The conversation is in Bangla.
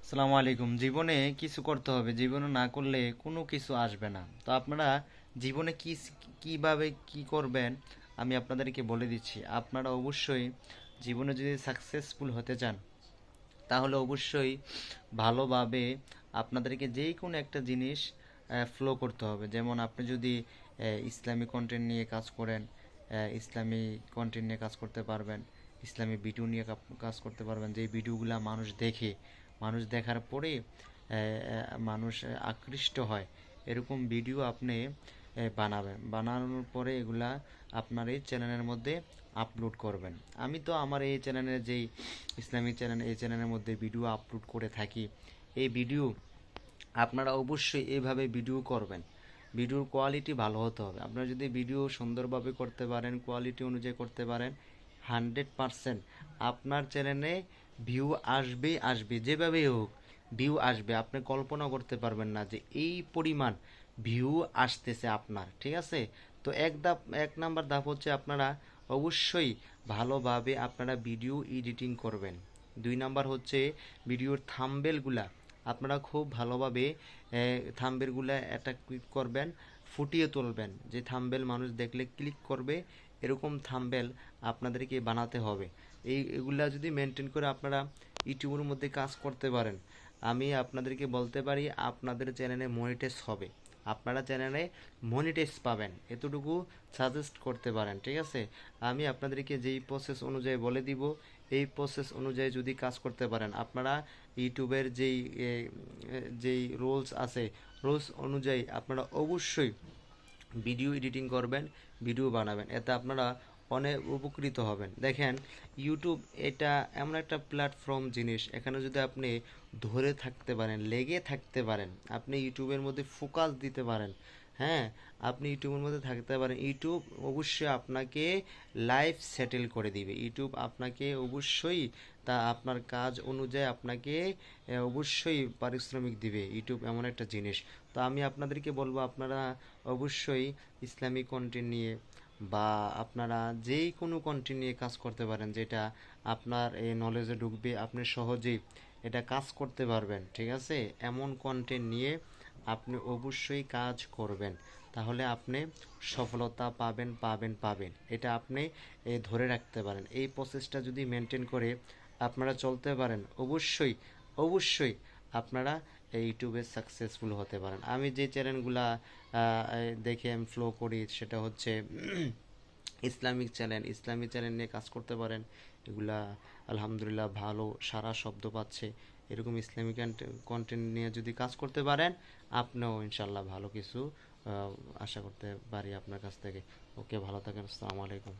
আসসালামু আলাইকুম। জীবনে কিছু করতে হবে, জীবনে না করলে কোনো কিছু আসবে না। তো আপনারা জীবনে কিভাবে কি করবেন আমি আপনাদেরকে বলে দিচ্ছি। আপনারা অবশ্যই জীবনে যদি সাকসেসফুল হতে চান তাহলে অবশ্যই ভালোভাবে আপনাদেরকে যেই কোনো একটা জিনিস ফলো করতে হবে। যেমন আপনি যদি ইসলামী কন্টেন্ট নিয়ে কাজ করেন, ইসলামী কন্টেন্ট নিয়ে কাজ করতে পারবেন, ইসলামী ভিডিও নিয়ে কাজ করতে পারবেন। যে ভিডিওগুলো মানুষ দেখে, মানুষ দেখার পরে মানুষ আকৃষ্ট হয়, এরকম ভিডিও আপনি বানাবেন। বানানোর পরে এগুলা আপনার এই চ্যানেলের মধ্যে আপলোড করবেন। আমি তো আমার এই চ্যানেলের যেই ইসলামিক চ্যানেল, এই চ্যানেলের মধ্যে ভিডিও আপলোড করে থাকি। এই ভিডিও আপনারা অবশ্যই এইভাবে ভিডিও করবেন। ভিডিওর কোয়ালিটি ভালো হতে হবে। আপনারা যদি ভিডিও সুন্দরভাবে করতে পারেন, কোয়ালিটি অনুযায়ী করতে পারেন, 100% আপনার চ্যানেলে ভিউ আসবেই আসবে। যেভাবেই হোক ভিউ আসবে। আপনি কল্পনা করতে পারবেন না যে এই পরিমাণ ভিউ আসতেছে আপনার, ঠিক আছে? তো এক নাম্বার ধাপ হচ্ছে আপনারা অবশ্যই ভালোভাবে আপনারা ভিডিও এডিটিং করবেন। 2 নাম্বার হচ্ছে ভিডিওর থাম্বনেলগুলা আপনারা খুব ভালোভাবে থাম্বনেলগুলা একটা ক্লিক করবেন, ফুটিয়ে তুলবেন। যে থাম্বনেল মানুষ দেখলে ক্লিক করবে, এরকম থাম্বনেল আপনাদেরকে বানাতে হবে। এগুলা যদি মেনটেন করে আপনারা ইউটিউবের মধ্যে কাজ করতে পারেন, আমি আপনাদেরকে বলতে পারি আপনাদের চ্যানেলে মনিটাইজ হবে। আপনারা চ্যানেলে মনিটাইজ পাবেন, এতটুকু সাজেস্ট করতে পারেন, ঠিক আছে? আমি আপনাদেরকে যেই প্রসেস অনুযায়ী বলে দিব, এই প্রসেস অনুযায়ী যদি কাজ করতে পারেন আপনারা ইউটিউবের যেই রুলস আছে, রুলস অনুযায়ী আপনারা অবশ্যই ভিডিও এডিটিং করবেন, ভিডিও বানাবেন। এতে আপনারা অনেক উপকৃত হবেন। দেখেন, ইউটিউব এটা এমন একটা প্ল্যাটফর্ম জিনিস, এখানে যদি আপনি ধরে থাকতে পারেন, লেগে থাকতে পারেন, আপনি ইউটিউবের মধ্যে ফোকাস দিতে পারেন, হ্যাঁ, আপনি ইউটিউবের মধ্যে থাকতে পারেন, ইউটিউব অবশ্যই আপনাকে লাইফ সেটেল করে দিবে। ইউটিউব আপনাকে অবশ্যই আপনার কাজ অনুযায়ী আপনাকে অবশ্যই পারিশ্রমিক দিবে। ইউটিউব এমন একটা জিনিস। তো আমি আপনাদেরকে বলবো আপনারা অবশ্যই ইসলামিক কন্টেন্ট নিয়ে বা আপনারা যেই কোনো কন্টেন্ট নিয়ে কাজ করতে পারেন, যেটা আপনার এই নলেজে ঢুকবে, আপনি সহজেই এটা কাজ করতে পারবেন, ঠিক আছে? এমন কন্টেন্ট নিয়ে আপনি অবশ্যই কাজ করবেন, তাহলে আপনি সফলতা পাবেন পাবেন পাবেন। এটা আপনি ধরে রাখতে পারেন। এই প্রসেসটা যদি মেনটেন করে আপনারা চলতে পারেন, অবশ্যই অবশ্যই আপনারা ইউটিউবে সাকসেসফুল হতে পারেন। আমি যে চ্যানেলগুলা দেখে আমি ফলো করি সেটা হচ্ছে ইসলামিক চ্যানেল নিয়ে কাজ করতে পারেন। এগুলা আলহামদুলিল্লাহ ভালো সারা শব্দ পাচ্ছে। এরকম ইসলামিক কন্টেন্ট নিয়ে যদি কাজ করতে পারেন, আপনিও ইনশাল্লাহ ভালো কিছু আশা করতে পারি আপনার কাছ থেকে। ওকে, ভালো থাকেন। আসসালামু আলাইকুম।